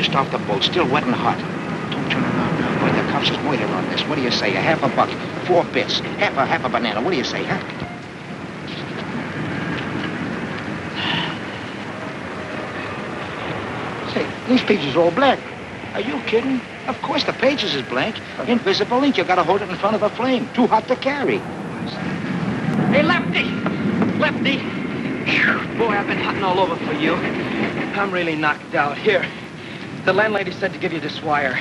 just off the boat, still wet and hot. Don't turn around now, boy. The cops is murder on this. What do you say? A half a buck, 4 bits, half a banana. What do you say, huh? Say, these pages are all blank. Are you kidding? Of course the pages is blank. Invisible ink. You gotta hold it in front of a flame. Too hot to carry. Hey, Lefty! Lefty! Boy, I've been hunting all over for you. I'm really knocked out. Here, the landlady said to give you this wire.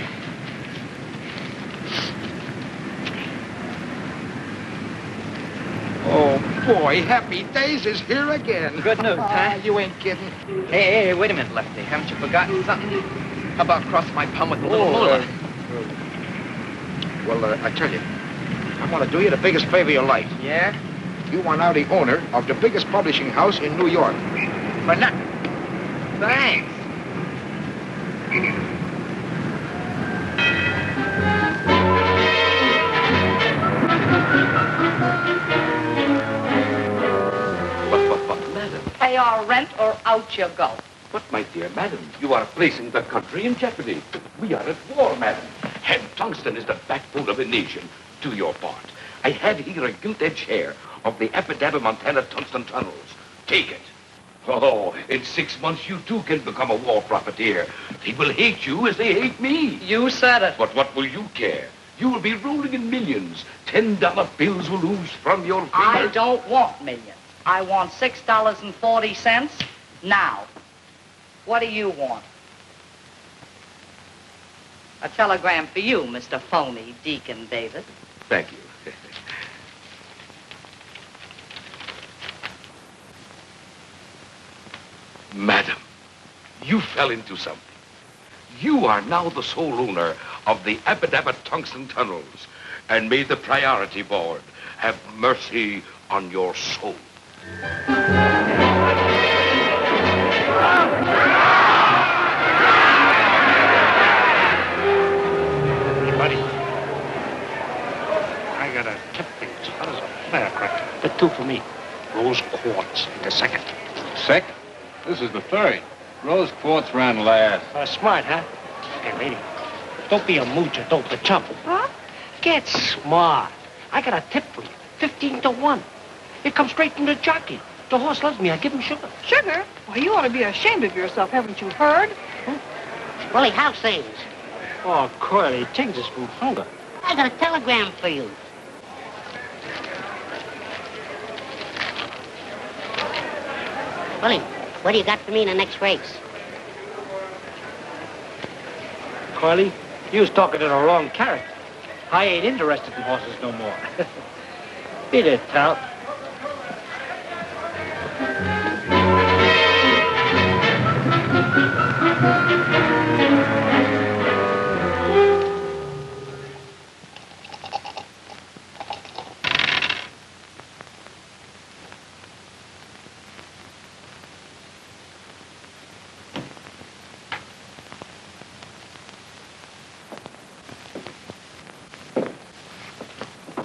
Oh, boy, Happy Days is here again. Good news, huh? You ain't kidding. Hey, wait a minute, Lefty. Haven't you forgotten something? How about crossing my palm with a little moolah? I tell you, I want to do you the biggest favor of your life. Yeah? You are now the owner of the biggest publishing house in New York. For nothing. Thanks. But, madam. Pay our rent or out you go. But, my dear madam, you are placing the country in jeopardy. We are at war, madam. And tungsten is the backbone of the nation. Do your part. I have here a gilt-edged hair of the Epidaba Montana tungsten tunnels. Take it. Oh, in 6 months, you too can become a war profiteer. They will hate you as they hate me. You said it. But what will you care? You will be rolling in millions. $10 bills will ooze from your fingers. I don't want millions. I want $6.40 now. What do you want? A telegram for you, Mr. Phony Deacon David. Thank you. Madam, you fell into something. You are now the sole owner of the Abadabba Tungsten Tunnels, and may the priority board have mercy on your soul. Hey, buddy. I got a tip thing. How does a firecracker? The 2 for me. Rose quartz. The second. Second? This is the third. Rose quartz ran last. Smart, huh? Hey, lady. Don't be a moocher. Don't be a chump. Huh? Get smart. I got a tip for you. 15 to 1. It comes straight from the jockey. The horse loves me. I give him sugar. Sugar? Why, you ought to be ashamed of yourself. Haven't you heard? Willie, how's things? Oh, Curly, things is from hunger. I got a telegram for you. Willie, what do you got for me in the next race? Carly, you was talking to the wrong character. I ain't interested in horses no more. Beat it, Tal.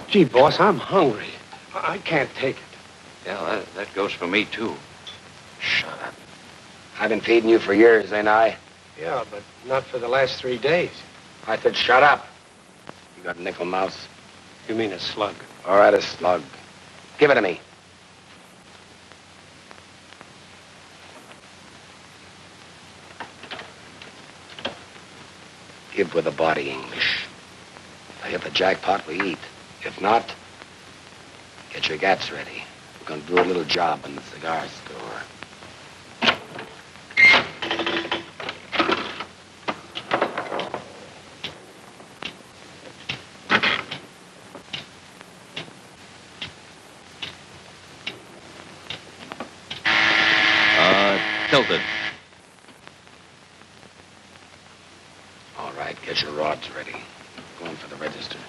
Gee, boss, I'm hungry. I can't take it. Yeah, that goes for me, too. Shut up. I've been feeding you for years, ain't I? Yeah, but not for the last 3 days. I said shut up. You got nickel mouse? You mean a slug? All right, a slug. Give it to me. Give with a body, English. If I hit the jackpot, we eat. If not, get your gats ready. We're going to do a little job in the cigar store. Tilted. All right, get your rods ready. Going for the register.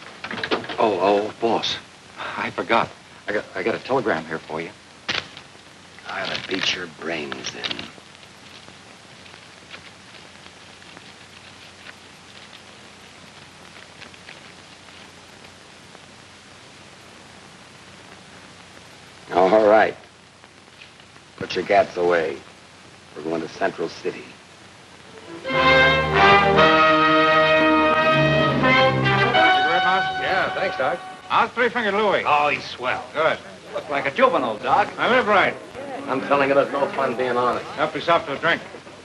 Oh, boss. I forgot. I got a telegram here for you. I'll beat your brains in. All right. Put your gats away. We're going to Central City. Thanks, Doc. How's Three-Fingered Louie? Oh, he's swell. Good. Looks like a juvenile, Doc. I live right. I'm telling you, there's no fun being honest. Help yourself to a drink.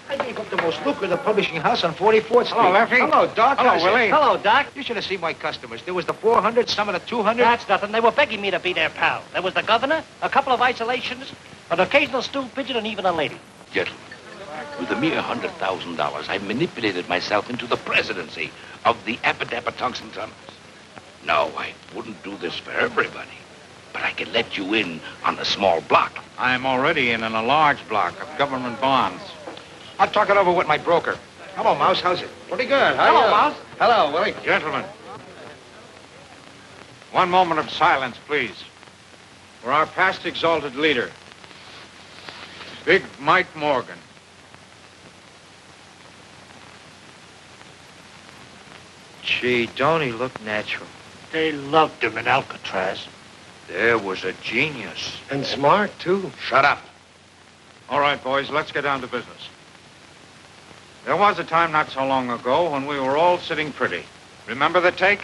I gave up the most lucrative publishing house on 44th Street. Hello, Lefty. Hello, Doc. Hello, How's it? Willie. Hello, Doc. You should have seen my customers. There was the 400, some of the 200. That's nothing. They were begging me to be their pal. There was the governor, a couple of isolations, an occasional stool pigeon, and even a lady. Gentlemen, with a mere $100,000, I manipulated myself into the presidency of the Appadappa Tungsten Tunnels. No, I wouldn't do this for everybody, but I can let you in on a small block. I'm already in a large block of government bonds. I'll talk it over with my broker. Hello, Mouse. How's it? Pretty good. Hello, Mouse. Hello, Willie. Gentlemen, one moment of silence, please, for our past exalted leader, Big Mike Morgan. Gee, don't he look natural? They loved him in Alcatraz. There was a genius. And smart, too. Shut up. All right, boys, let's get down to business. There was a time not so long ago when we were all sitting pretty. Remember the take?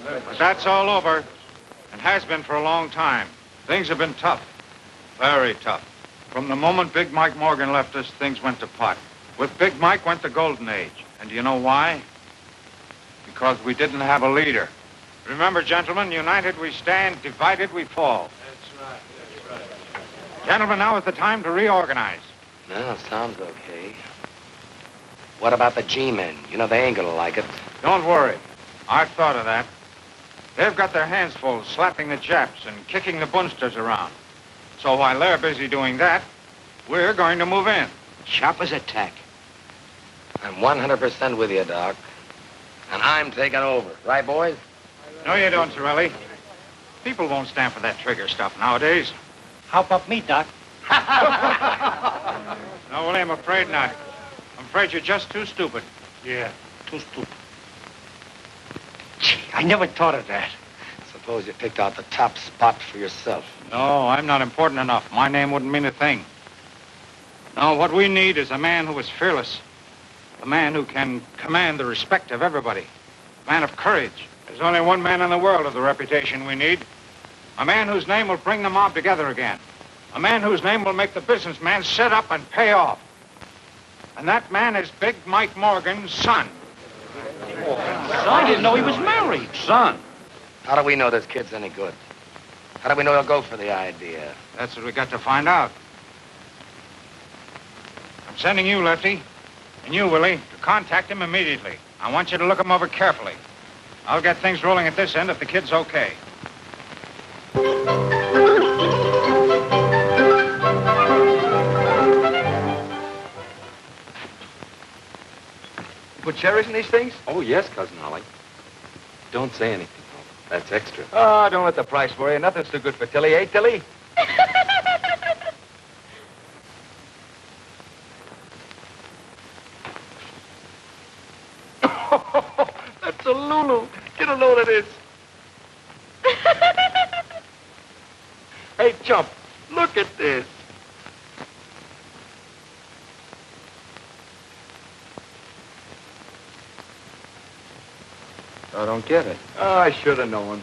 But that's all over, and has been for a long time. Things have been tough, very tough. From the moment Big Mike Morgan left us, things went to pot. With Big Mike went the golden age. And do you know why? Because we didn't have a leader. Remember, gentlemen, united we stand, divided we fall. That's right. Gentlemen, now is the time to reorganize. No, sounds okay. What about the G-men? You know, they ain't gonna like it. Don't worry. I've thought of that. They've got their hands full slapping the Japs and kicking the Bunsters around. So while they're busy doing that, we're going to move in. Sharp as a tack. I'm 100% with you, Doc. And I'm taking over. Right, boys? No, you don't, Sorelli. People won't stand for that trigger stuff nowadays. How about me, Doc? No, Willie, I'm afraid not. I'm afraid you're just too stupid. Yeah, too stupid. Gee, I never thought of that. Suppose you picked out the top spot for yourself. No, I'm not important enough. My name wouldn't mean a thing. No, what we need is a man who is fearless. A man who can command the respect of everybody. A man of courage. There's only one man in the world of the reputation we need. A man whose name will bring the mob together again. A man whose name will make the businessman sit up and pay off. And that man is Big Mike Morgan's son. I didn't know he was married. Son. How do we know this kid's any good? How do we know he'll go for the idea? That's what we got to find out. I'm sending you, Lefty, and you, Willie, to contact him immediately. I want you to look him over carefully. I'll get things rolling at this end if the kid's okay. Put cherries in these things? Oh, yes, Cousin Ollie. Don't say anything. That's extra. Oh, don't let the price worry you. Nothing's too good for Tilly, eh, Tilly? That's a Lulu. Get a load of this. Hey, Chump, look at this. I don't get it. Oh, I should have known.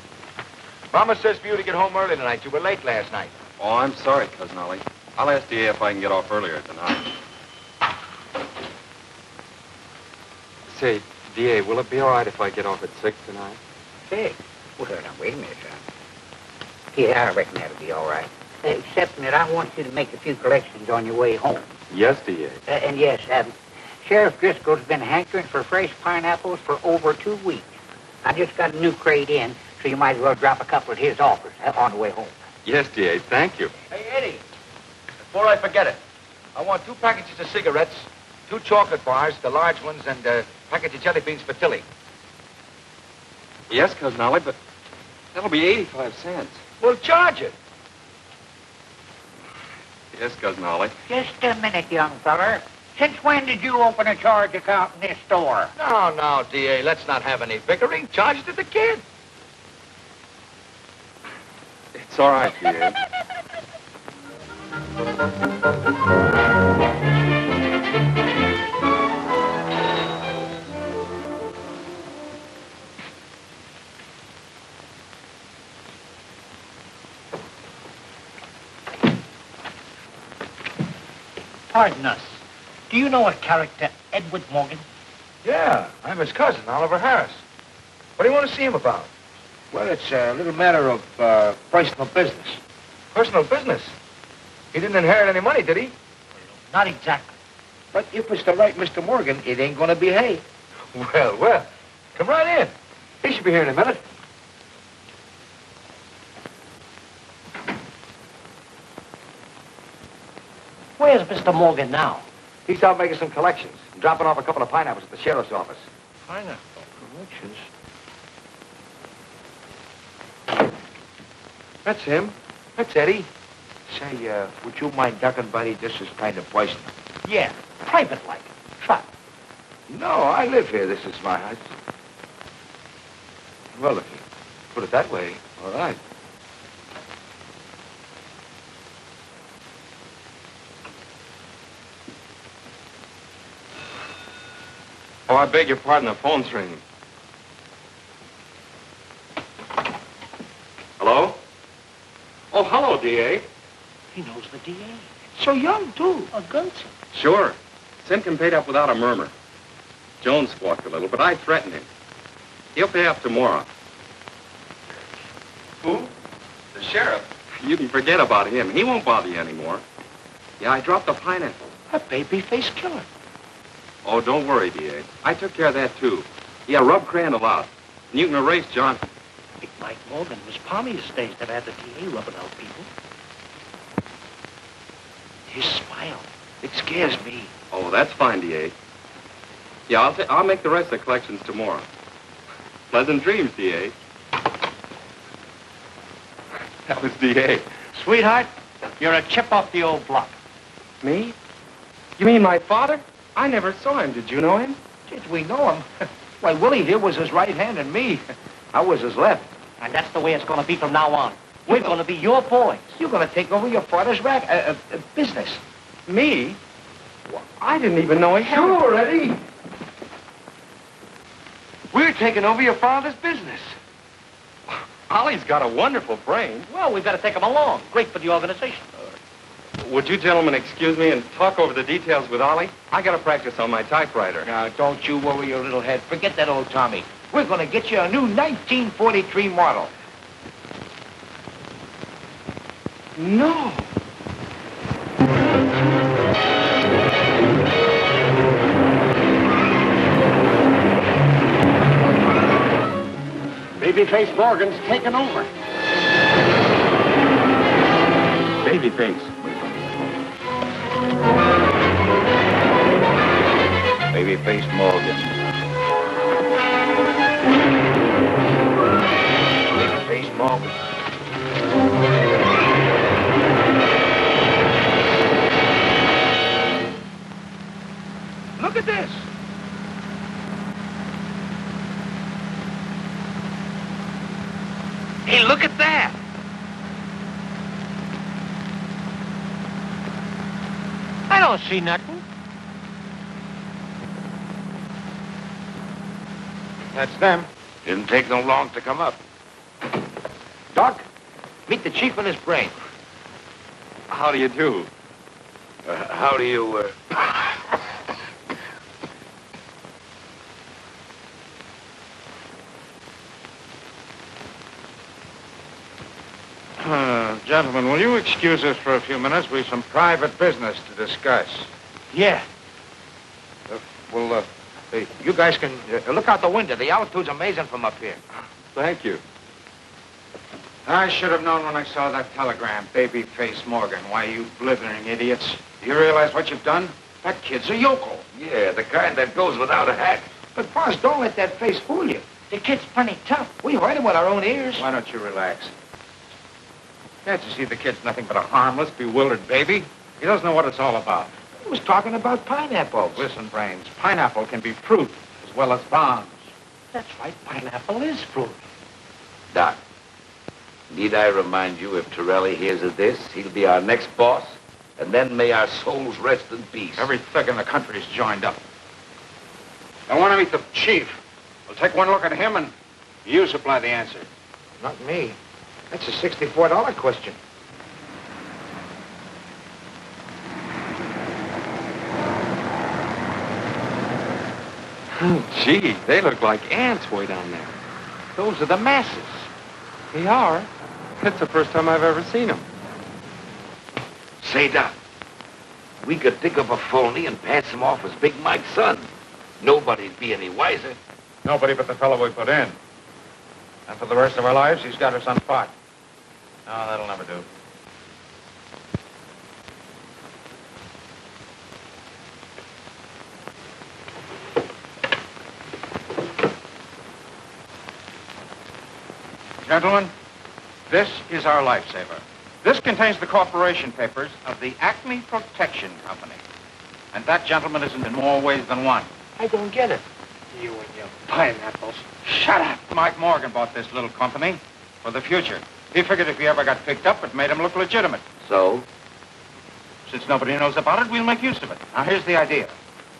Mama says for you to get home early tonight. You were late last night. Oh, I'm sorry, Cousin Ollie. I'll ask DA if I can get off earlier tonight. Say, DA, will it be all right if I get off at 6 tonight? Say, well, now, wait a minute, son. Yeah, I reckon that'll be all right. Except that I want you to make a few collections on your way home. Yes, DA. And yes, Sheriff Driscoll's been hankering for fresh pineapples for over 2 weeks. I just got a new crate in, so you might as well drop a couple at his office on the way home. Yes, DA, thank you. Hey, Eddie, before I forget it, I want 2 packages of cigarettes, 2 chocolate bars, the large ones, and a package of jelly beans for Tilly. Yes, Cousin Ollie, but that'll be 85 cents. Well, charge it. Yes, Cousin Ollie. Just a minute, young feller. Since when did you open a charge account in this store? No, D.A., let's not have any bickering. Charge it to the kid. It's all right, DA. Pardon us. Do you know a character, Edward Morgan? Yeah, I'm his cousin, Oliver Harris. What do you want to see him about? Well, it's a little matter of personal business. Personal business? He didn't inherit any money, did he? Not exactly. But if it's the right Mr. Morgan, it ain't gonna be hay. Well. Come right in. He should be here in a minute. Where's Mr. Morgan now? He's out making some collections and dropping off a couple of pineapples at the sheriff's office. Pineapple collections? That's him. That's Eddie. Say, would you mind ducking, buddy? This is kind of personal. Yeah, private-like. Try. No, I live here. This is my house. Well, if you put it that way, all right. Oh, I beg your pardon, the phone's ringing. Hello? Oh, hello, D.A. He knows the DA. So young, too. A gunsel. Sure. Simpkin paid up without a murmur. Jones squawked a little, but I threatened him. He'll pay up tomorrow. Who? The sheriff. You can forget about him. He won't bother you anymore. Yeah, I dropped the pineapple. A baby-faced killer. Oh, don't worry, D.A. I took care of that, too. Yeah, rub Crandall out. And you can erase John. Big Mike Morgan was palmy his days that had the DA rubbing out people. His smile. It scares me. Oh, that's fine, D.A. Yeah, I'll make the rest of the collections tomorrow. Pleasant dreams, D.A. That was D.A. Sweetheart, you're a chip off the old block. Me? You mean my father? I never saw him. Did you know him? Did we know him? Why, Willie here was his right hand and me. I was his left. And that's the way it's going to be from now on. We're going to be your boys. You're going to take over your father's business. Me? Well, I didn't even know he had it. Sure, Eddie. We're taking over your father's business. Ollie's got a wonderful brain. Well, we've got to take him along. Great for the organization. Would you gentlemen excuse me and talk over the details with Ollie? I got to practice on my typewriter. Now, don't you worry your little head. Forget that old Tommy. We're going to get you a new 1943 model. No. Babyface Morgan's taken over. Babyface. Babyface Morgan. Babyface Morgan. Look at this. Hey, look at that. I don't see nothing. That's them. Didn't take them long to come up. Doc, meet the chief and his brain. How do you do? How do you, Gentlemen, will you excuse us for a few minutes? We've some private business to discuss. Yeah. Hey, you guys can look out the window. The altitude's amazing from up here. Thank you. I should have known when I saw that telegram, Babyface Morgan. Why, you blithering idiots. Do you realize what you've done? That kid's a yokel. Yeah, the kind that goes without a hat. But, boss, don't let that face fool you. The kid's plenty tough. We heard him with our own ears. Why don't you relax? Can't you see the kid's nothing but a harmless, bewildered baby? He doesn't know what it's all about. He was talking about pineapples. Listen, Brains, pineapple can be fruit as well as bombs. That's right, pineapple is fruit. Doc, need I remind you, if Torelli hears of this, he'll be our next boss, and then may our souls rest in peace. Every thug in the country's joined up. I want to meet the chief. We'll take one look at him, and you supply the answer. Not me. That's a $64 question. Gee, they look like ants way down there. Those are the masses. They are. It's the first time I've ever seen them. Say, Doc, we could dig up a phony and pass him off as Big Mike's son. Nobody'd be any wiser. Nobody but the fellow we put in. And for the rest of our lives, he's got us on spot. No, that'll never do. Gentlemen, this is our lifesaver. This contains the corporation papers of the Acme Protection Company. And that gentleman isn't in more ways than one. I don't get it. You and your pineapples. Shut up! Mike Morgan bought this little company for the future. He figured if he ever got picked up, it made him look legitimate. So? Since nobody knows about it, we'll make use of it. Now, here's the idea.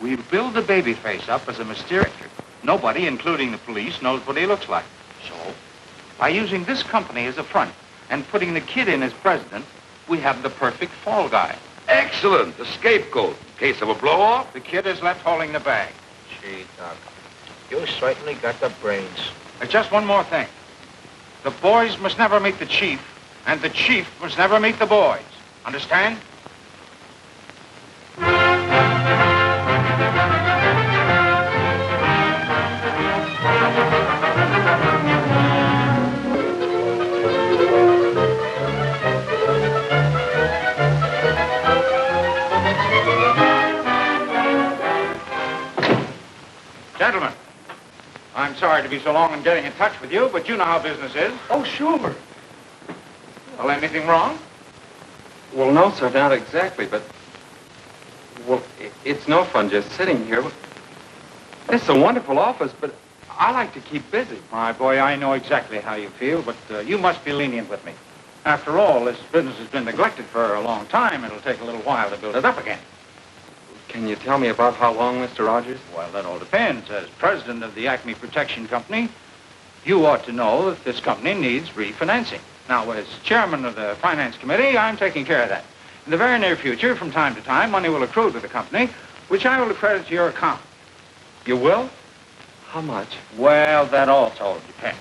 We'll build the Babyface up as a mysterious figure. Nobody, including the police, knows what he looks like. So, by using this company as a front and putting the kid in as president, we have the perfect fall guy. Excellent. The scapegoat. In case of a blow-off. The kid is left holding the bag. Gee, Doc, you certainly got the brains. Just one more thing. The boys must never meet the chief, and the chief must never meet the boys. Understand? Gentlemen, I'm sorry to be so long in getting in touch with you, but you know how business is. Oh, sure. Well, anything wrong? Well, no, sir, not exactly, but... Well, it's no fun just sitting here. It's a wonderful office, but I like to keep busy. My boy, I know exactly how you feel, but you must be lenient with me. After all, this business has been neglected for a long time. It'll take a little while to build it up again. Can you tell me about how long, Mr. Rogers? Well, that all depends. As president of the Acme Protection Company, you ought to know that this company needs refinancing. Now, as chairman of the finance committee, I'm taking care of that. In the very near future, from time to time, money will accrue to the company, which I will credit to your account. You will? How much? Well, that also depends.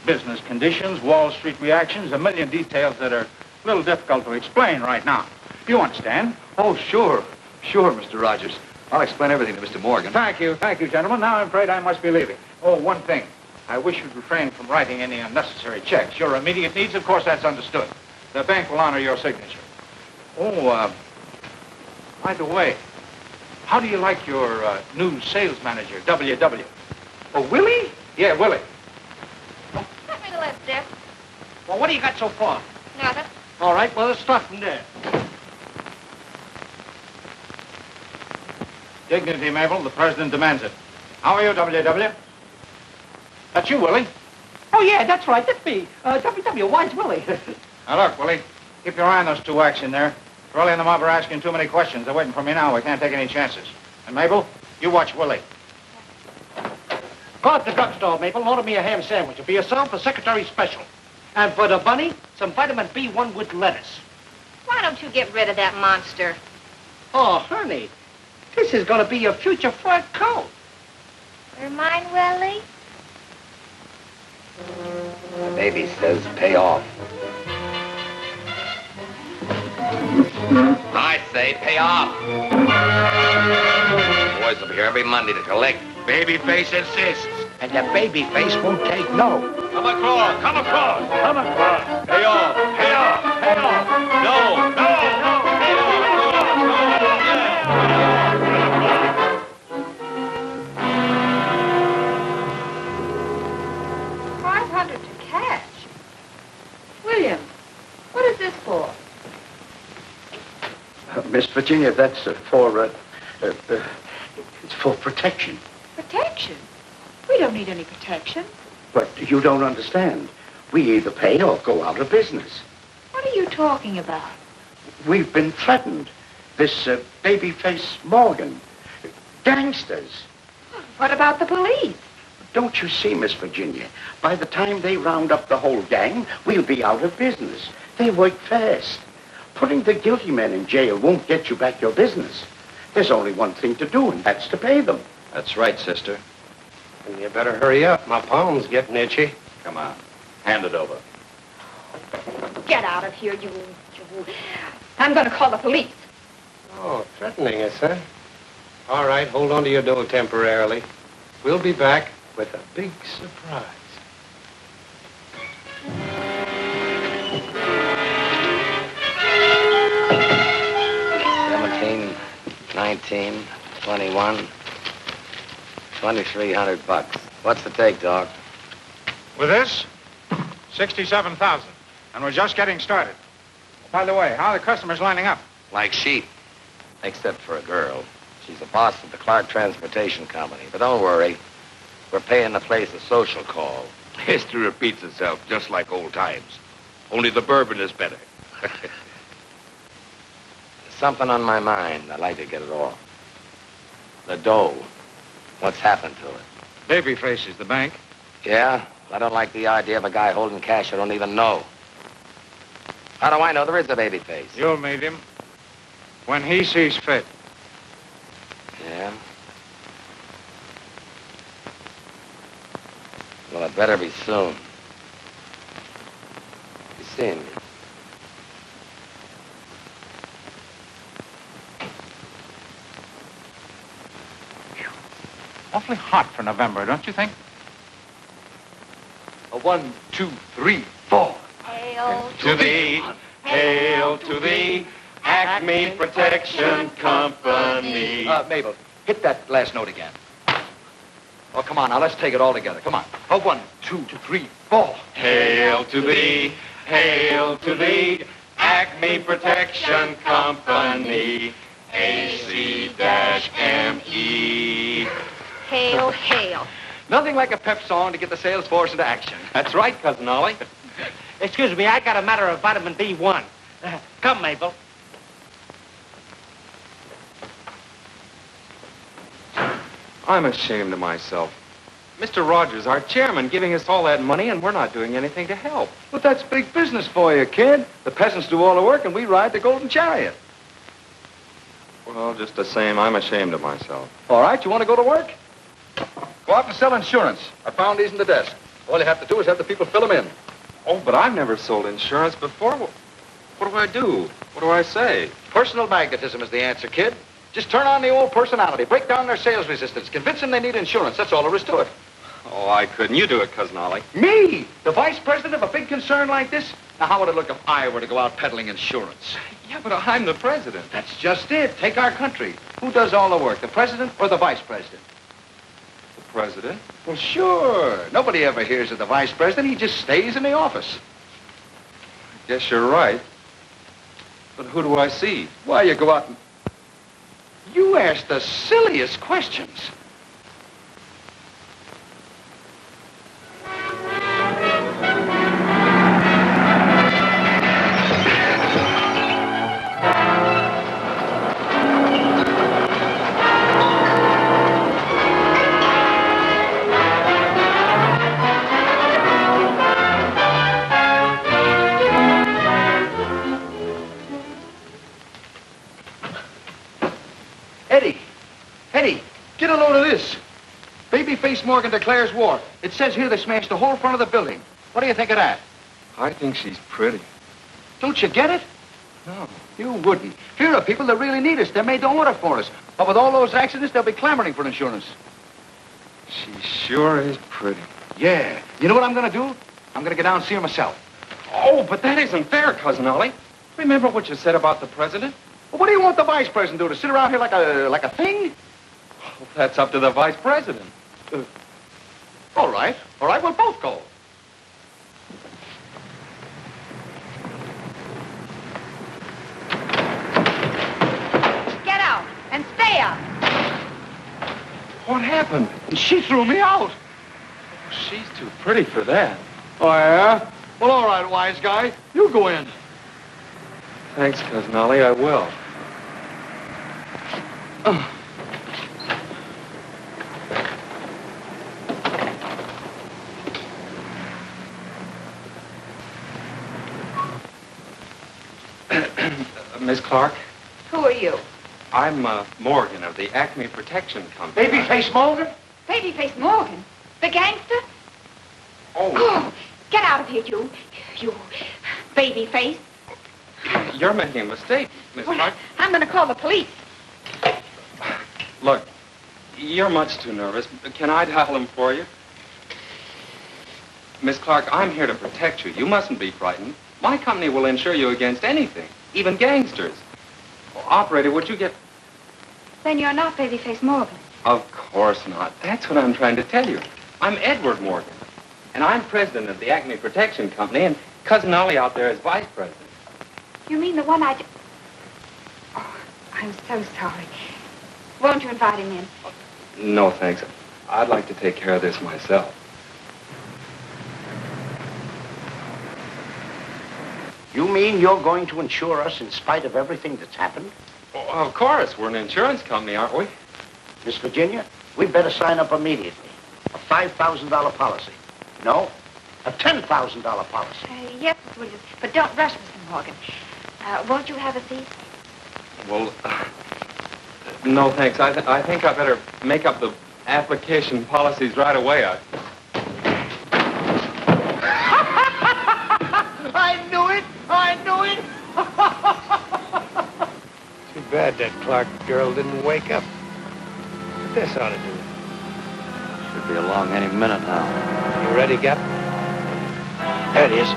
Business conditions, Wall Street reactions, a million details that are a little difficult to explain right now. You understand? Oh, sure. Sure, Mr. Rogers. I'll explain everything to Mr. Morgan. Thank you, gentlemen. Now I'm afraid I must be leaving. Oh, one thing. I wish you'd refrain from writing any unnecessary checks. Your immediate needs, of course, that's understood. The bank will honor your signature. Oh, by the way, how do you like your new sales manager, W.W.? Oh, Willie? Yeah, Willie. Let me the left, Jeff. Well, what do you got so far? Nothing. All right, well, let's start from there. Dignity, Mabel. The president demands it. How are you, W.W.? That's you, Willie. Oh, yeah, that's right. That's me. W.W., why's Willie? Now, look, Willie. Keep your eye on those two whacks in there. Curly and the mob are asking too many questions. They're waiting for me now. We can't take any chances. And, Mabel, you watch Willie. Go out to the drugstore, Maple, and order me a ham sandwich. For yourself, a secretary special. And for the bunny, some vitamin B1 with lettuce. Why don't you get rid of that monster? Oh, honey, this is going to be your future fur coat. You're mine, Willie? The baby says pay off. I say pay off. Boys will be here every Monday to collect. Babyface insists, and the Babyface won't take no. Come across, come across. Come across. Pay off, pay off, pay off. No, no, no, pay off. $500 to cash. William, what is this for? Miss Virginia, that's it's for protection. Protection? We don't need any protection. But you don't understand. We either pay or go out of business. What are you talking about? We've been threatened. This Babyface Morgan. Gangsters. What about the police? Don't you see, Miss Virginia? By the time they round up the whole gang, we'll be out of business. They work fast. Putting the guilty men in jail won't get you back your business. There's only one thing to do, and that's to pay them. That's right, sister. You better hurry up. My palm's getting itchy. Come on. Hand it over. Get out of here, you. I'm going to call the police. Oh, threatening us, huh? All right, hold on to your dough temporarily. We'll be back with a big surprise. 17, 19, 21, 2,300 bucks. What's the take, dog? With this, 67,000. And we're just getting started. By the way, how are the customers lining up? Like sheep. Except for a girl. She's the boss of the Clark Transportation Company. But don't worry. We're paying the place a social call. History repeats itself just like old times. Only the bourbon is better. There's something on my mind. I'd like to get it off. The dough. What's happened to it? Babyface is the bank. Yeah? I don't like the idea of a guy holding cash I don't even know. How do I know there is a Babyface? You'll meet him when he sees fit. Yeah? Well, it better be soon. You seeing me? Awfully hot for November, don't you think? A 1, 2, 3, 4. Hail To thee, hail to thee, Acme Protection Company. Mabel, hit that last note again. Oh, come on, now let's take it all together. Come on. A 1, 2, 3, 4. Hail to thee, Acme Protection Company, AC-ME. Hail, hail. Nothing like a pep song to get the sales force into action. That's right, Cousin Ollie. Excuse me, I got a matter of vitamin B1. Come, Mabel. I'm ashamed of myself. Mr. Rogers, our chairman, giving us all that money, and we're not doing anything to help. But that's big business for you, kid. The peasants do all the work, and we ride the golden chariot. Well, just the same, I'm ashamed of myself. All right, you want to go to work? Go out and sell insurance. I found these in the desk. All you have to do is have the people fill them in. Oh, but I've never sold insurance before. What do I do? What do I say? Personal magnetism is the answer, kid. Just turn on the old personality. Break down their sales resistance. Convince them they need insurance. That's all there is to it. Oh, I couldn't. You do it, Cousin Ollie. Me? The vice president of a big concern like this? Now, how would it look if I were to go out peddling insurance? Yeah, but I'm the president. That's just it. Take our country. Who does all the work, the president or the vice president? The president? Well, sure. Nobody ever hears of the vice president. He just stays in the office. I guess you're right. But who do I see? Why, you go out and... You ask the silliest questions. Eddie, get a load of this. Babyface Morgan declares war. It says here they smashed the whole front of the building. What do you think of that? I think she's pretty. Don't you get it? No. You wouldn't. Here are people that really need us. They're made to order for us. But with all those accidents, they'll be clamoring for insurance. She sure is pretty. Yeah. You know what I'm going to do? I'm going to get down and see her myself. Oh, but that isn't fair, Cousin Ollie. Remember what you said about the president? Well, what do you want the vice president to do? To sit around here like a thing? Well, that's up to the vice president. All right. All right, we'll both go. Get out and stay out. What happened? She threw me out. She's too pretty for that. Oh, yeah? Well, all right, wise guy. You go in. Thanks, Cousin Ollie, I will. Miss Clark? Who are you? I'm Morgan of the Acme Protection Company. Babyface Morgan? Babyface Morgan? The gangster? Oh. Get out of here, you babyface. You're making a mistake, Miss Clark. I'm going to call the police. Look, you're much too nervous. Can I dial him for you? Miss Clark, I'm here to protect you. You mustn't be frightened. My company will insure you against anything, even gangsters. Operator, would you get... Then you're not Babyface Morgan. Of course not. That's what I'm trying to tell you. I'm Edward Morgan, and I'm president of the Acme Protection Company, and Cousin Ollie out there is vice president. You mean the one Oh, I'm so sorry. Won't you invite him in? No, thanks. I'd like to take care of this myself. You mean you're going to insure us in spite of everything that's happened? Well, of course. We're an insurance company, aren't we? Miss Virginia, we'd better sign up immediately. A $5,000 policy. No, a $10,000 policy. Yes, Miss Williams, but don't rush, Mr. Morgan. Won't you have a seat? Well, no, thanks. I think I better make up the application policies right away. I knew it! I knew it! Too bad that Clark girl didn't wake up. But this ought to do it. Should be along any minute now. You ready, Gap? There it is.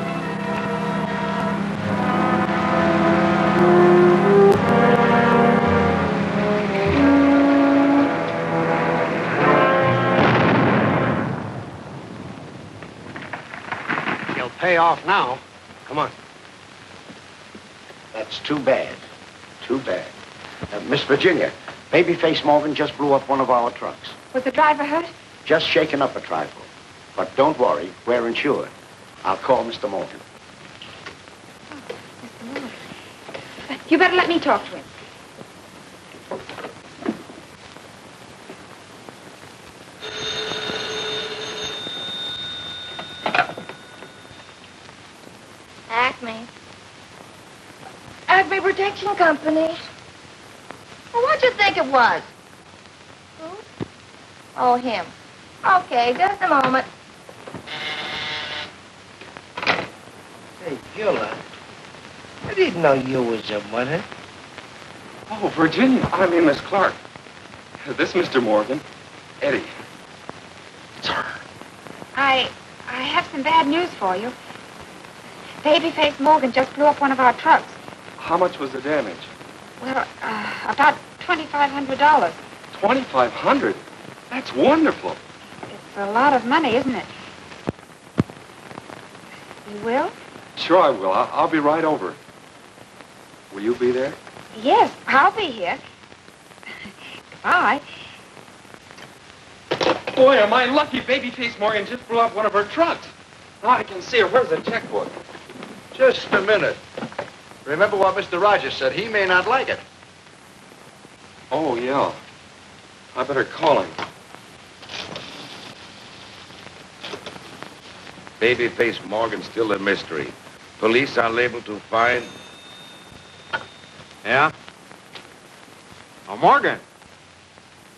He'll pay off now. Come on. That's too bad. Too bad. Miss Virginia, Babyface Morgan just blew up one of our trucks. Was the driver hurt? Just shaken up a trifle. But don't worry, we're insured. I'll call Mr. Morgan. Mr. Morgan. You better let me talk to him. Acme Protection Company. Well, what'd you think it was? Who? Oh, him. Okay, just a moment. Hey, Gilla, I didn't know you was a money. Oh, Virginia. I mean, Miss Clark. This Mr. Morgan. Eddie. It's her. I have some bad news for you. Babyface Morgan just blew up one of our trucks. How much was the damage? Well, about $2,500. $2,500? That's wonderful. It's a lot of money, isn't it? You will? Sure I will. I'll be right over. Will you be there? Yes, I'll be here. Goodbye. Boy, am I lucky. Babyface Morgan just blew up one of her trucks. Now I can see her. Where's the checkbook? Just a minute. Remember what Mr. Rogers said. He may not like it. Oh, yeah. I better call him. Babyface Morgan's still a mystery. Police are able to find... Yeah? Oh, Morgan.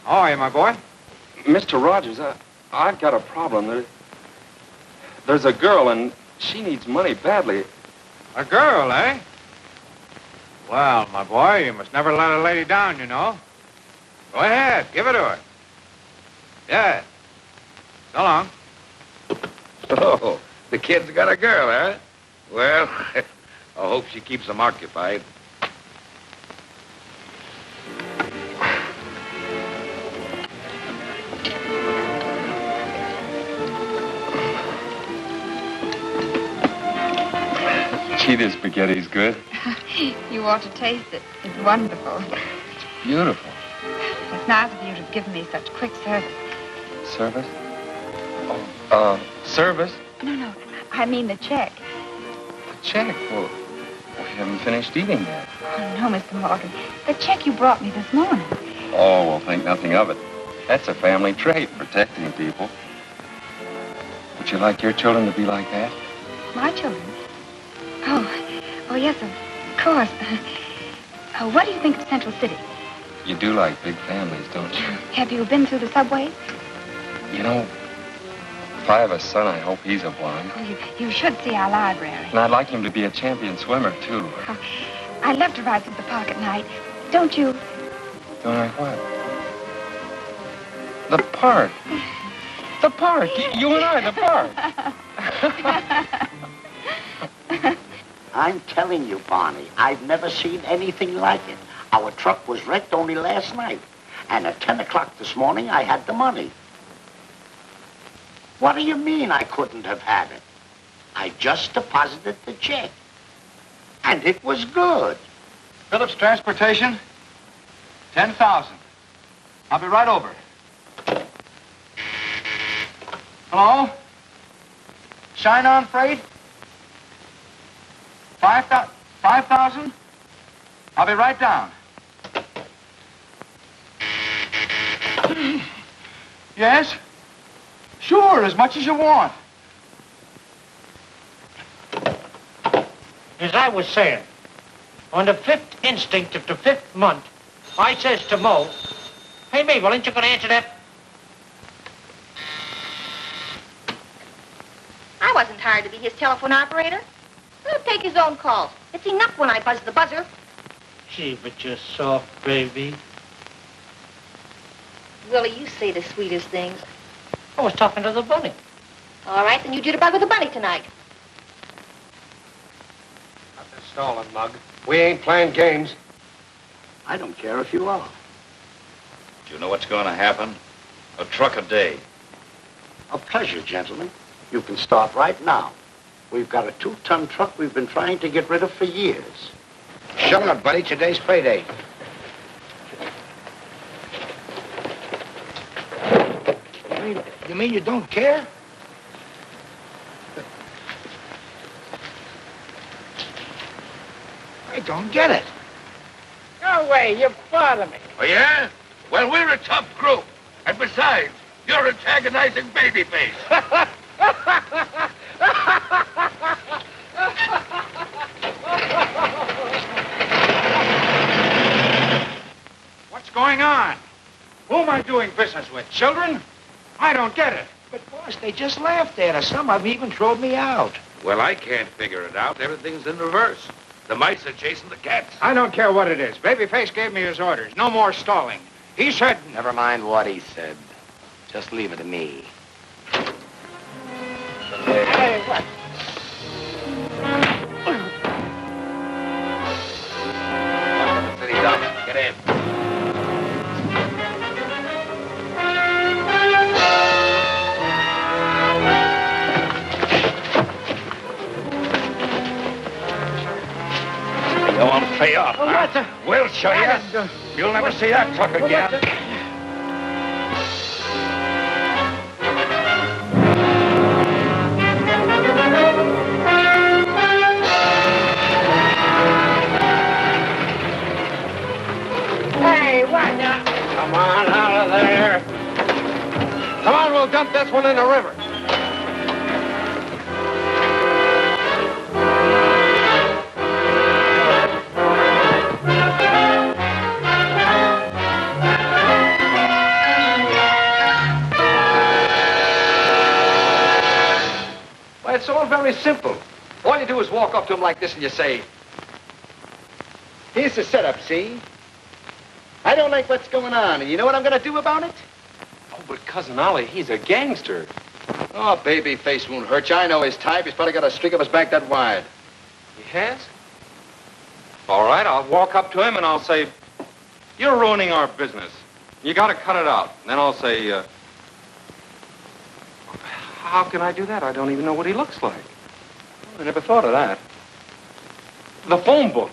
Oh, hey, my boy. Mr. Rogers, I've got a problem. There's a girl, and she needs money badly. A girl, eh? Well, my boy, you must never let a lady down, you know. Go ahead, give it to her. Yeah. So long. Oh, the kid's got a girl, huh? Well, I hope she keeps him occupied. Gee, this spaghetti's good. You ought to taste it. It's wonderful. Beautiful. It's nice of you to have given me such quick service. Service? Service? No. I mean the check. The check? Well, we haven't finished eating yet. Oh, no, Mr. Morgan. The check you brought me this morning. Oh, well, think nothing of it. That's a family trait, protecting people. Would you like your children to be like that? My children? Oh, yes, of course. What do you think of Central City? You do like big families, don't you? Have you been through the subway? You know, if I have a son, I hope he's a blonde. You should see our library. And I'd like him to be a champion swimmer, too. I'd love to ride through the park at night. Don't you? Don't I what? The park. The park. You and I, the park. I'm telling you, Barney, I've never seen anything like it. Our truck was wrecked only last night. And at 10 o'clock this morning, I had the money. What do you mean I couldn't have had it? I just deposited the check. And it was good. Phillips Transportation, 10,000. I'll be right over. Hello? Shine On Freight? 5,000? I'll be right down. Yes? Sure, as much as you want. As I was saying, on the 5th instinct of the 5th month, I says to Mo, hey, Mabel, ain't you going to answer that? I wasn't hired to be his telephone operator. Let him take his own calls. It's enough when I buzz the buzzer. Gee, but you're soft, baby. Willie, you say the sweetest things. I was talking to the bunny. All right, then you jitterbug with the bunny tonight. Not this stalling, Mug. We ain't playing games. I don't care if you are. Do you know what's going to happen? A truck a day. A pleasure, gentlemen. You can start right now. We've got a 2-ton truck we've been trying to get rid of for years. Shut up, buddy. Today's payday. You mean you don't care? I don't get it. No way, you bother me. Oh, yeah? Well, we're a tough group. And besides, you're antagonizing Babyface. What's going on? Who am I doing business with? Children? I don't get it. But, boss, they just laughed at us. Some of them even throwed me out. Well, I can't figure it out. Everything's in reverse. The mice are chasing the cats. I don't care what it is. Babyface gave me his orders. No more stalling. He said... Never mind what he said. Just leave it to me. Hey, what? City dump. Get in. You won't pay off, Oh, huh? what the... We'll show you. You'll never see that truck again. Hey, what now? Come on, out of there. Come on, we'll dump this one in the river. Well, it's all very simple. All you do is walk up to him like this and you say, here's the setup, see? I don't like what's going on, and you know what I'm going to do about it? Oh, but Cousin Ollie, he's a gangster. Oh, Babyface won't hurt you. I know his type. He's probably got a streak up his back that wide. He has? All right, I'll walk up to him and I'll say, you're ruining our business. You got to cut it out. And then I'll say, how can I do that? I don't even know what he looks like. I never thought of that. The phone book.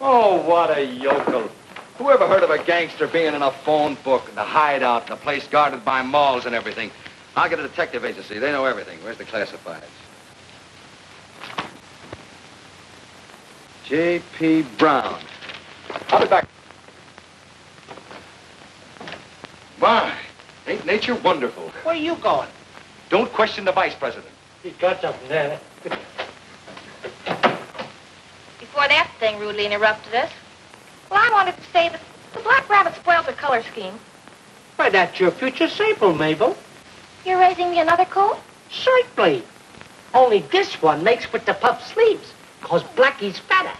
Oh, what a yokel. Who ever heard of a gangster being in a phone book, and the hideout, and the place guarded by malls and everything? I'll get a detective agency. They know everything. Where's the classifieds? J.P. Brown. I'll be back. My, ain't nature wonderful? Where are you going? Don't question the vice president. He's got something there. Before that thing rudely interrupted us, well, I wanted to say that The black rabbit spoiled the color scheme. Why, that's your future sable, Mabel. You're raising me another coat? Certainly. Only this one makes with the puff sleeves, 'cause Blackie's fatter.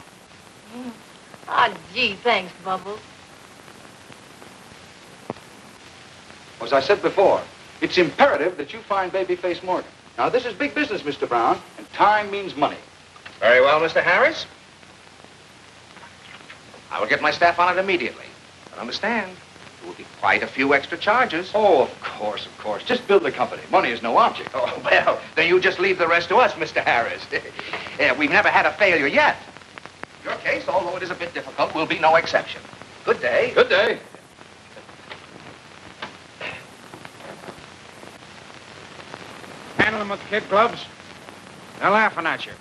Ah, gee, thanks, Bubbles. As I said before, it's imperative that you find Babyface Morgan. Now, this is big business, Mr. Brown, and time means money. Very well, Mr. Harris. I will get my staff on it immediately. But understand, there will be quite a few extra charges. Oh, of course, of course. Just build the company. Money is no object. Oh, well, then you just leave the rest to us, Mr. Harris. We've never had a failure yet. Your case, although it is a bit difficult, will be no exception. Good day. Good day. Handle them with kid gloves. They're laughing at you.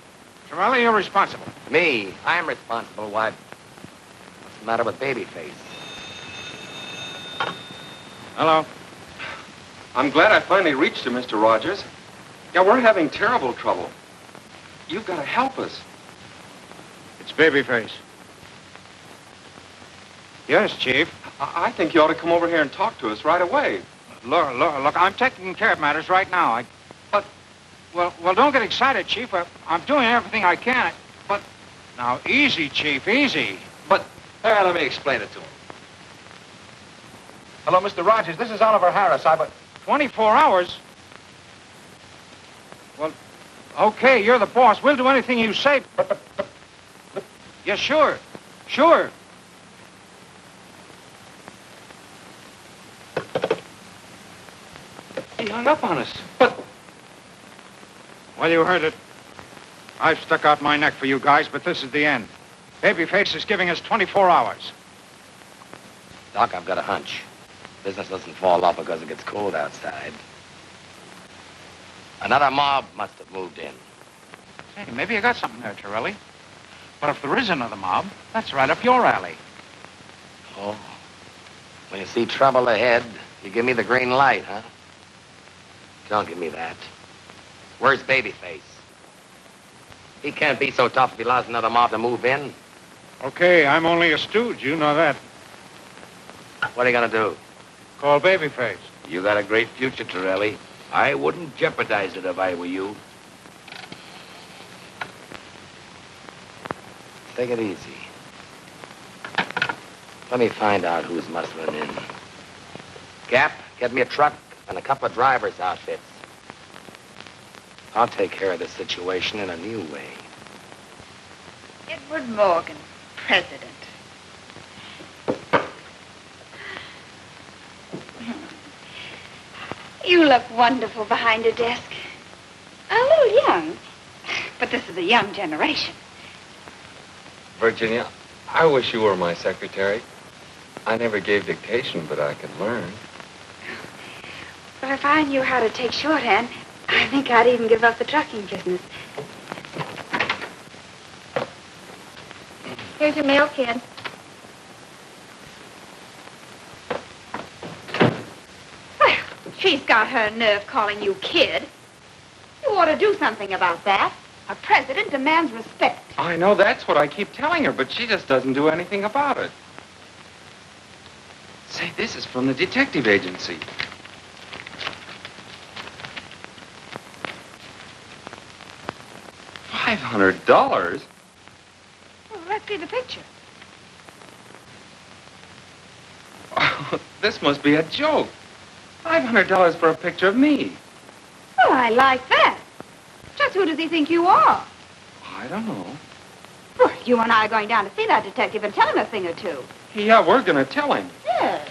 Torelli, you're responsible. Me? I'm responsible. Why? What's the matter with Babyface? Hello. I'm glad I finally reached you, Mr. Rogers. Yeah, we're having terrible trouble. You've got to help us. It's Babyface. Yes, Chief. I think you ought to come over here and talk to us right away. Look, I'm taking care of matters right now. Well, don't get excited, Chief. I'm doing everything I can. But, now, easy, Chief, easy. But, let me explain it to him. Hello, Mr. Rogers. This is Oliver Harris. 24 hours? Well, okay, you're the boss. We'll do anything you say. But. Yeah, sure. Sure. He hung up on us. But... Well, you heard it. I've stuck out my neck for you guys, but this is the end. Babyface is giving us 24 hours. Doc, I've got a hunch. Business doesn't fall off because it gets cold outside. Another mob must have moved in. Hey, maybe you got something there, Torelli. But if there is another mob, that's right up your alley. Oh. When you see trouble ahead, you give me the green light, huh? Don't give me that. Where's Babyface? He can't be so tough if he allows another mob to move in. Okay, I'm only a stooge. You know that. What are you gonna do? Call Babyface. You got a great future, Torelli. I wouldn't jeopardize it if I were you. Take it easy. Let me find out who's muscling in. Gap, get me a truck and a couple of driver's outfits. I'll take care of this situation in a new way. Edward Morgan, president. You look wonderful behind a desk. A little young, but this is a young generation. Virginia, I wish you were my secretary. I never gave dictation, but I could learn. But if I knew how to take shorthand, I think I'd even give up the trucking business. Here's your mail, kid. Well, she's got her nerve calling you kid. You ought to do something about that. A president demands respect. I know that's what I keep telling her, but she just doesn't do anything about it. Say, this is from the detective agency. $500? Well, let's see the picture. Oh, this must be a joke. $500 for a picture of me. Well, I like that. Just who does he think you are? I don't know. Well, you and I are going down to see that detective and tell him a thing or two. Yeah, we're going to tell him. Yes.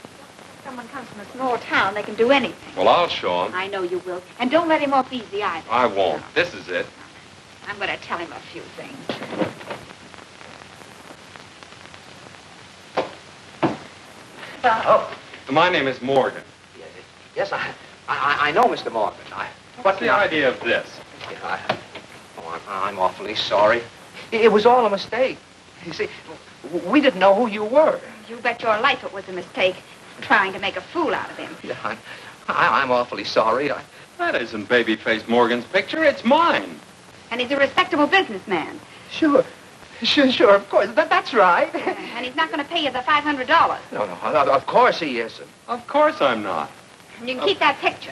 If someone comes from a small town, they can do anything. Well, I'll show him. I know you will. And don't let him off easy either. I won't. This is it. I'm going to tell him a few things. Oh. My name is Morgan. Yes, I know, Mr. Morgan. What's the idea of this? I'm awfully sorry. It was all a mistake. You see, we didn't know who you were. You bet your life it was a mistake, trying to make a fool out of him. Yeah, I'm awfully sorry. That isn't Babyface Morgan's picture. It's mine. And he's a respectable businessman. Sure. Sure, of course. That's right. And he's not going to pay you the $500. No, of course he isn't. Of course I'm not. And you can keep that picture.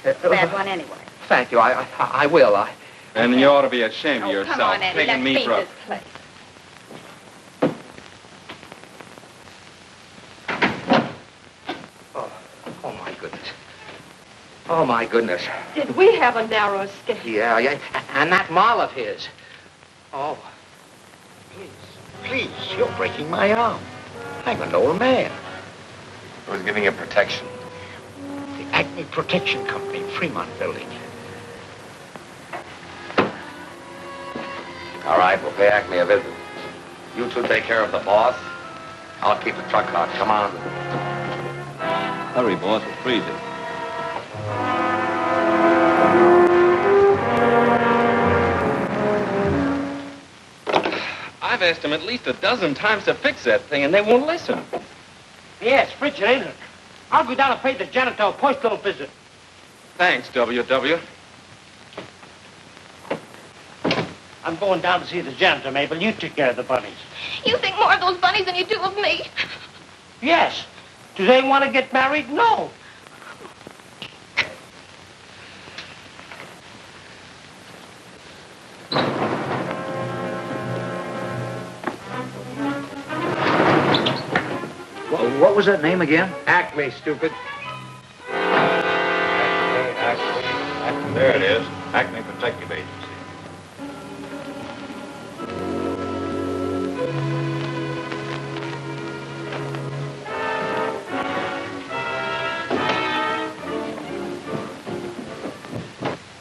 Bad one anyway. Thank you. I will. And you ought to be ashamed of Oh, yourself, come on, Eddie. taking Let's me leave for a... this place. Oh, my goodness. Oh, my goodness. Did we have a narrow escape? Yeah. And that mall of his. Oh. Please, you're breaking my arm. I'm an old man. Who's giving you protection? The Acme Protection Company, Fremont Building. All right, we'll pay Acme a visit. You two take care of the boss. I'll keep the truck hot. Come on. Hurry, boss, we'll freeze it. I've asked them at least a dozen times to fix that thing, and they won't listen. Yes, frigid, ain't it? I'll go down and pay the janitor a postal visit. Thanks, W.W. I'm going down to see the janitor, Mabel. You take care of the bunnies. You think more of those bunnies than you do of me. Yes. Do they want to get married? No. What was that name again? Acme, stupid. Acme. There it is. Acme Protective Agency.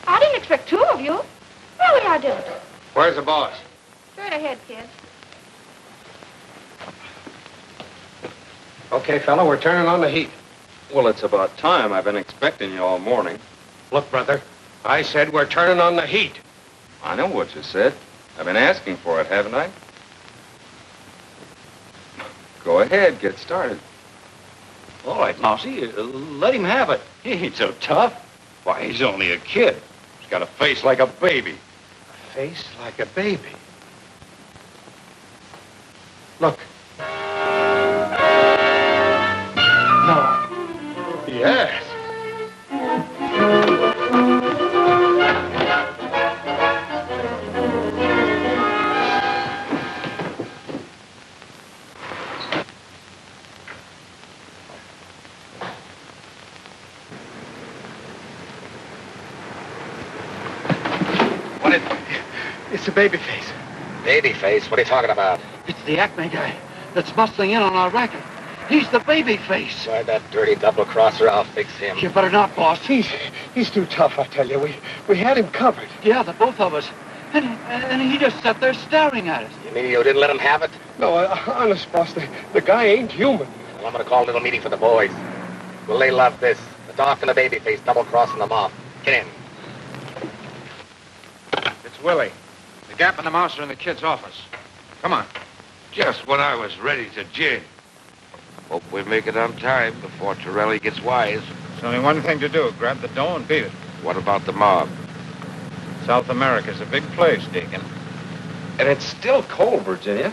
I didn't expect two of you. Really, I didn't. Where's the boss? Straight ahead, kid. Okay, fella, we're turning on the heat. Well, it's about time. I've been expecting you all morning. Look, brother, I said we're turning on the heat. I know what you said. I've been asking for it, haven't I? Go ahead, get started. All right, Mousy, let him have it. He ain't so tough. Why, he's only a kid. He's got a face like a baby. A face like a baby. Look. No. Yes. What is... It's the Babyface. Babyface? What are you talking about? It's the Acme guy that's bustling in on our racket. He's the Babyface. Why, that dirty double-crosser, I'll fix him. You better not, boss. He's too tough, I tell you. We had him covered. Yeah, the both of us. And he just sat there staring at us. You mean you didn't let him have it? No, honest, boss, the guy ain't human. Well, I'm gonna call a little meeting for the boys. Will they love this? The doc and the Babyface double-crossing them off. Get in. It's Willie. The Gap and the Mouse are in the kid's office. Come on. Just when I was ready to jig. Hope we make it on time before Torelli gets wise. There's only one thing to do. Grab the dough and beat it. What about the mob? South America's a big place, Deacon. And it's still cold, Virginia.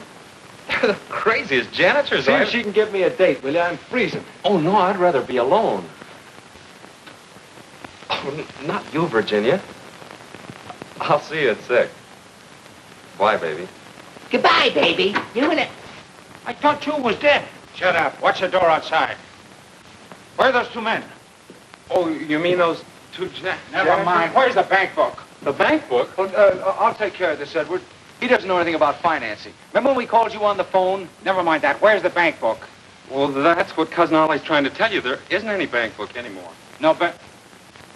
They're the craziest janitors. See if she can give me a date, will you? I'm freezing. Oh, no, I'd rather be alone. Oh, not you, Virginia. I'll see you at 6. Bye, baby. Goodbye, baby. You and it. I thought you was dead. Shut up. Watch the door outside. Where are those two men? Oh, you mean those two Never mind. Where's the bank book? The bank book? I'll take care of this, Edward. He doesn't know anything about financing. Remember when we called you on the phone? Never mind that. Where's the bank book? Well, that's what Cousin Ollie's trying to tell you. There isn't any bank book anymore. No, but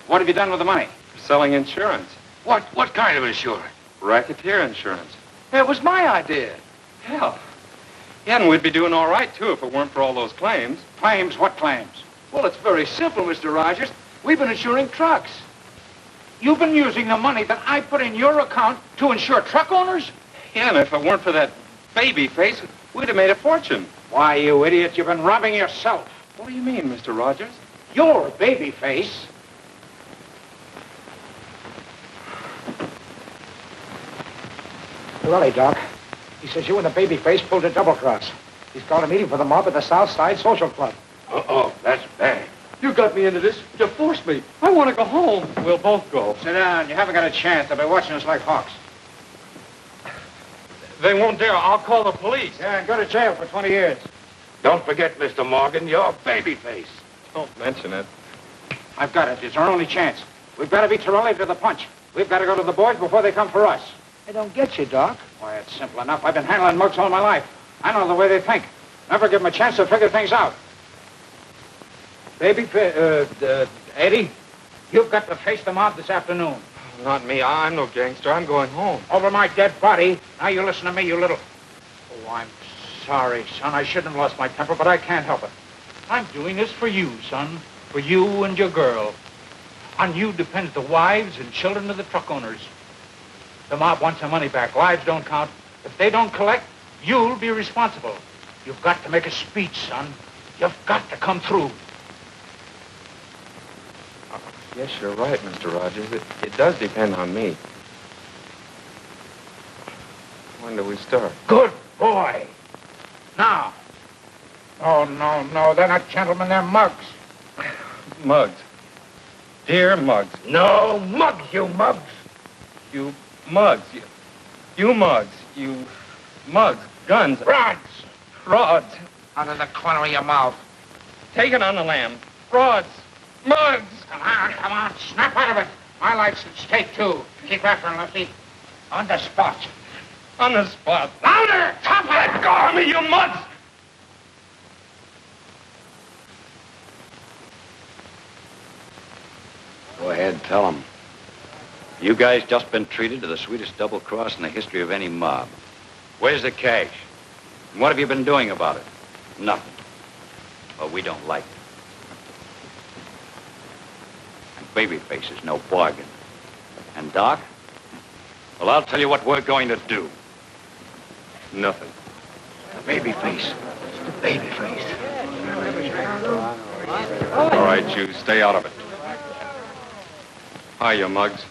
what have you done with the money? Selling insurance. What kind of insurance? Racketeer insurance. It was my idea. Hell. Yeah, and we'd be doing all right, too, if it weren't for all those claims. Claims? What claims? Well, it's very simple, Mr. Rogers. We've been insuring trucks. You've been using the money that I put in your account to insure truck owners? Yeah, and if it weren't for that baby face, we'd have made a fortune. Why, you idiot, you've been robbing yourself. What do you mean, Mr. Rogers? You're Babyface. Willie, Doc. He says you and the Babyface pulled a double cross. He's called a meeting for the mob at the South Side Social Club. Uh-oh, that's bad. You got me into this. You forced me. I want to go home. We'll both go. Sit down. You haven't got a chance. They'll be watching us like hawks. They won't dare. I'll call the police. Yeah, and go to jail for 20 years. Don't forget, Mr. Morgan, you're Babyface. Don't mention it. I've got it. It's our only chance. We've got to beat Torelli to the punch. We've got to go to the boys before they come for us. I don't get you, Doc. Why, it's simple enough. I've been handling mugs all my life. I know the way they think. Never give them a chance to figure things out. Eddie, you've got to face the mob this afternoon. Not me. I'm no gangster. I'm going home. Over my dead body. Now you listen to me, you little... Oh, I'm sorry, son. I shouldn't have lost my temper, but I can't help it. I'm doing this for you, son. For you and your girl. On you depends the wives and children of the truck owners. The mob wants their money back. Lives don't count. If they don't collect, you'll be responsible. You've got to make a speech, son. You've got to come through. Yes, you're right, Mr. Rogers. It does depend on me. When do we start? Good boy. Now. Oh, no. They're not gentlemen. They're mugs. Mugs. Dear mugs. No, mugs, you mugs. You mugs. You mugs. You mugs. Guns. Rods. Rods. Out of the corner of your mouth. Take it on the lam. Rods. Mugs. Come on. Snap out of it. My life's at stake, too. Keep after him, Lefty. On the spot. On the spot. Louder! Top Let go of me, you mugs! Go ahead, tell them. You guys just been treated to the sweetest double cross in the history of any mob. Where's the cash? And what have you been doing about it? Nothing. Well, we don't like it. And Babyface is no bargain. And Doc? Well, I'll tell you what we're going to do. Nothing. Babyface. Babyface. All right, you stay out of it. Hi, you mugs.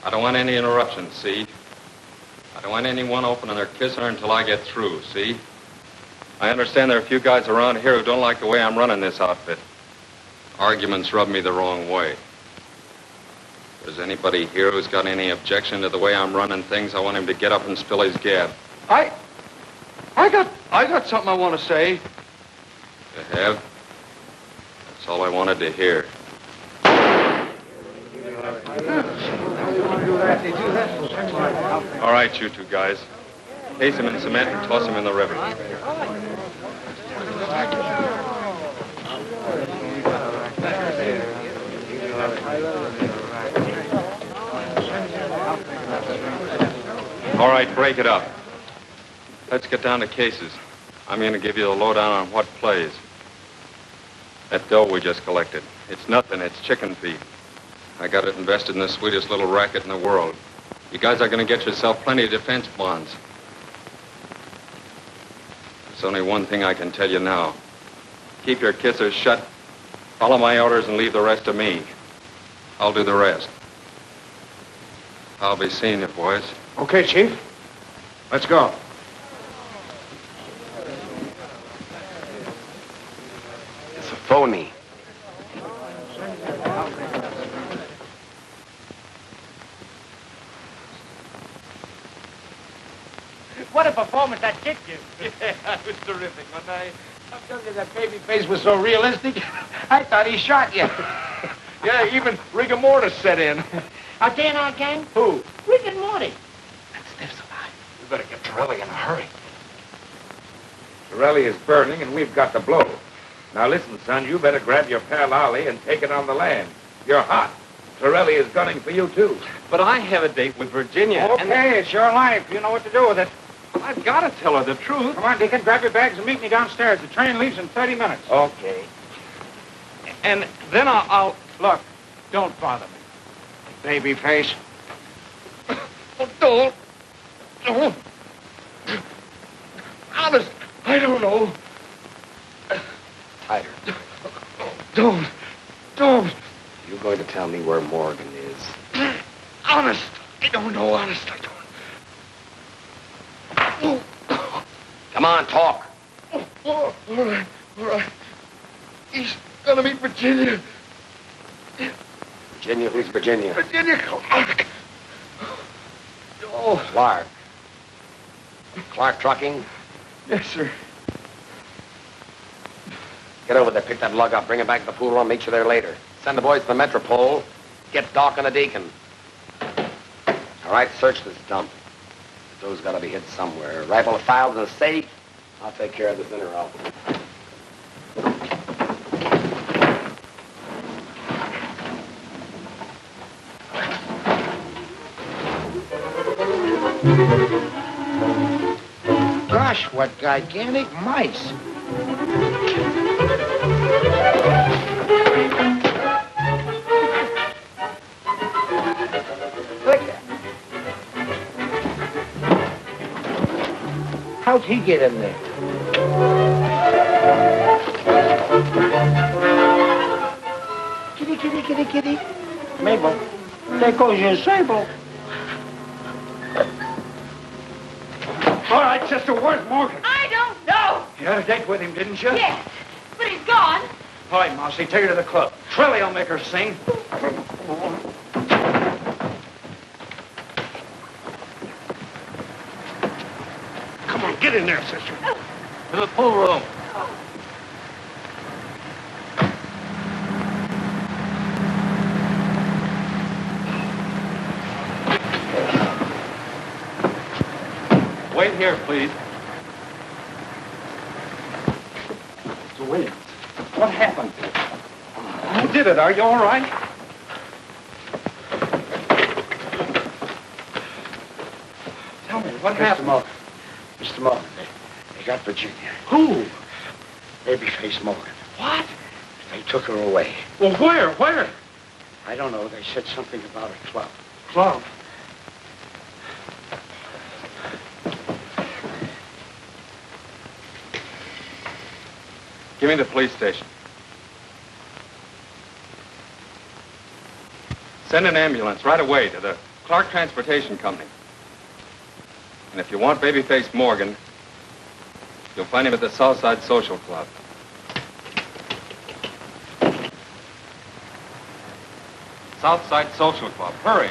I don't want any interruptions, see? I don't want anyone opening their kisser until I get through, see? I understand there are a few guys around here who don't like the way I'm running this outfit. Arguments rub me the wrong way. If there's anybody here who's got any objection to the way I'm running things, I want him to get up and spill his gab. I got something I want to say. You have? That's all I wanted to hear. All right, you two guys. Case him in cement and toss him in the river. All right, break it up. Let's get down to cases. I'm going to give you the lowdown on what plays. That dough we just collected. It's nothing. It's chicken feed. I got it invested in the sweetest little racket in the world. You guys are going to get yourself plenty of defense bonds. There's only one thing I can tell you now. Keep your kissers shut, follow my orders, and leave the rest to me. I'll do the rest. I'll be seeing you, boys. Okay, Chief. Let's go. It's a phony. What a performance that kid gave. Yeah, that was terrific, wasn't I? I'm telling you, that Babyface was so realistic, I thought he shot you. Yeah, even rigor mortis set in. Are they in our gang? Who? Rick and Morty. We better get Torelli in a hurry. Torelli is burning, and we've got to blow. Now listen, son, you better grab your pal Ollie and take it on the land. You're hot. Torelli is gunning for you, too. But I have a date with Virginia. Okay, it's your life. You know what to do with it. I've got to tell her the truth. Come on, Deacon, grab your bags and meet me downstairs. The train leaves in 30 minutes. Okay. And then I'll... Look, don't bother me. Babyface. Oh, don't. Honest, I don't know. Tighter. Don't. You're going to tell me where Morgan is. Honest, I don't know. Honest, I don't. Come on, talk. All right. He's gonna meet Virginia. Virginia? Who's Virginia? Virginia Clark. Oh. Clark. Clark Trucking? Yes, sir. Get over there, pick that lug up, bring it back to the pool room, meet you there later. Send the boys to the Metropole. Get Doc and the Deacon. All right, search this dump. The dough's got to be hid somewhere. Rifle filed in the safe. I'll take care of this in or out. Gosh, what gigantic mice. How'd he get in there? Kitty. Mabel, there goes your sable. All right, sister, where's Morgan? I don't know. You had a date with him, didn't you? Yes, but he's gone. All right, Mousy, take her to the club. Trilly will make her sing. Come on, get in there, sister. To the pool room. Wait here, please. Mr. Williams, what happened? Who did it? Are you all right? Tell me, what happened? Mr. Morgan, they got Virginia. Who? Babyface Morgan. What? They took her away. Well, where? I don't know. They said something about a club. Club? Give me the police station. Send an ambulance right away to the Clark Transportation Company. And if you want Babyface Morgan, you'll find him at the Southside Social Club. Southside Social Club. Hurry.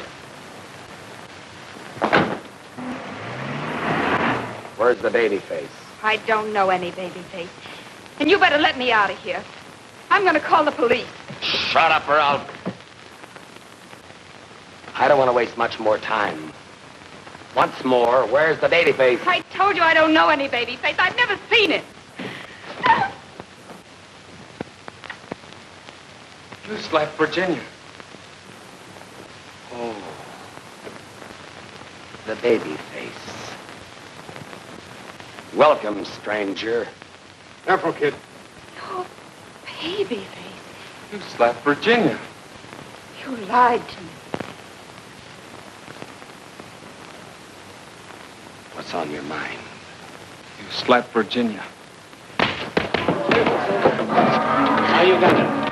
Where's the Babyface? I don't know any Babyface. And you better let me out of here. I'm going to call the police. Shut up or I'll... I don't want to waste much more time. Once more, where's the Babyface? I told you I don't know any Babyface. I've never seen it. You slapped Virginia. Oh. The Babyface. Welcome, stranger. Careful, kid. Oh, Babyface. You slapped Virginia. You lied to me. What's on your mind? You slapped Virginia. How you got it?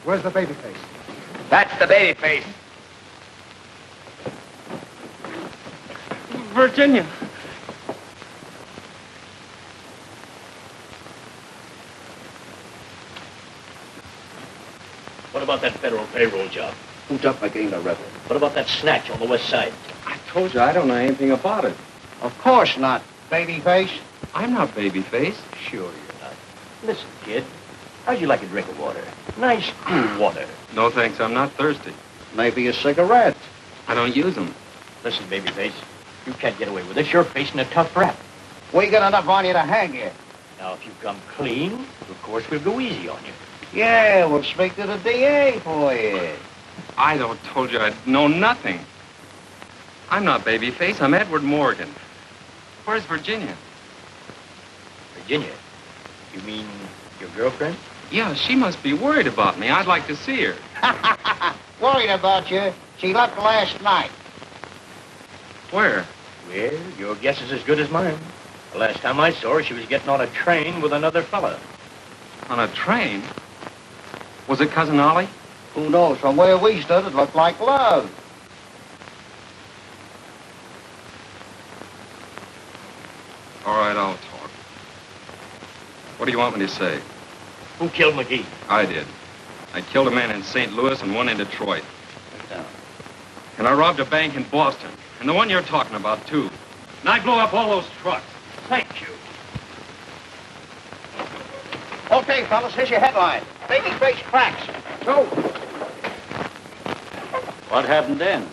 Where's the Babyface? That's the Babyface. Virginia. What about that federal payroll job? Who's up against the rebel? What about that snatch on the west side? I told you I don't know anything about it. Of course not, Babyface. I'm not Babyface. Sure you're not. Listen, kid. How'd you like a drink of water? Nice, cool water. No, thanks. I'm not thirsty. Maybe a cigarette. I don't use them. Listen, Babyface. You can't get away with this. You're facing a tough rap. We got enough on you to hang you. Now, if you come clean, of course we'll go easy on you. Yeah, we'll speak to the DA for you. I don't told you I know nothing. I'm not Babyface. I'm Edward Morgan. Where's Virginia? Virginia? You mean your girlfriend? Yeah, she must be worried about me. I'd like to see her. Worried about you. She left last night. Where? Well, your guess is as good as mine. The last time I saw her, she was getting on a train with another fella. On a train? Was it Cousin Ollie? Who knows? From where we stood, it looked like love. All right, I'll talk. What do you want me to say? Who killed McGee? I did. I killed a man in St. Louis and one in Detroit. And I robbed a bank in Boston. And the one you're talking about, too. And I blew up all those trucks. Thank you. Okay, fellas, here's your headline. Babyface cracks. Go. What happened then?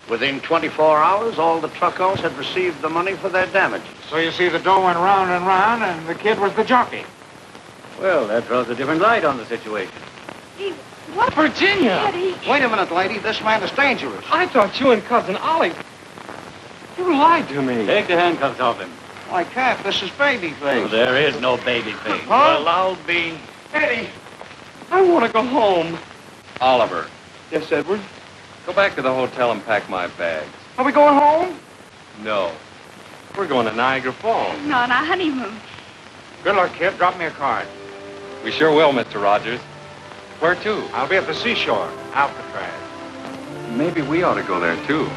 Within 24 hours, all the truck owners had received the money for their damages. So you see, the dough went round and round, and the kid was the jockey. Well, that throws a different light on the situation. What? Virginia! Eddie. Wait a minute, lady. This man is dangerous. I thought you and Cousin Ollie... You lied to me. Take the handcuffs off him. I can't. This is Babyface. Oh, there is no Babyface. Huh? Well, I'll be... Eddie, I want to go home. Oliver. Yes, Edward? Go back to the hotel and pack my bags. Are we going home? No. We're going to Niagara Falls. No, on our honeymoon. Good luck, kid. Drop me a card. We sure will, Mr. Rogers. Where to? I'll be at the seashore, Alcatraz. Maybe we ought to go there, too.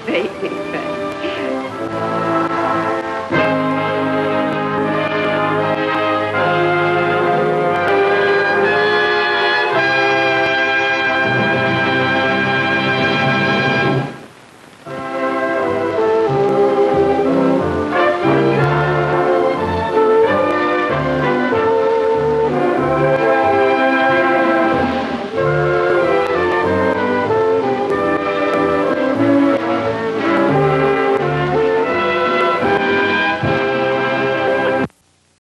Babyface.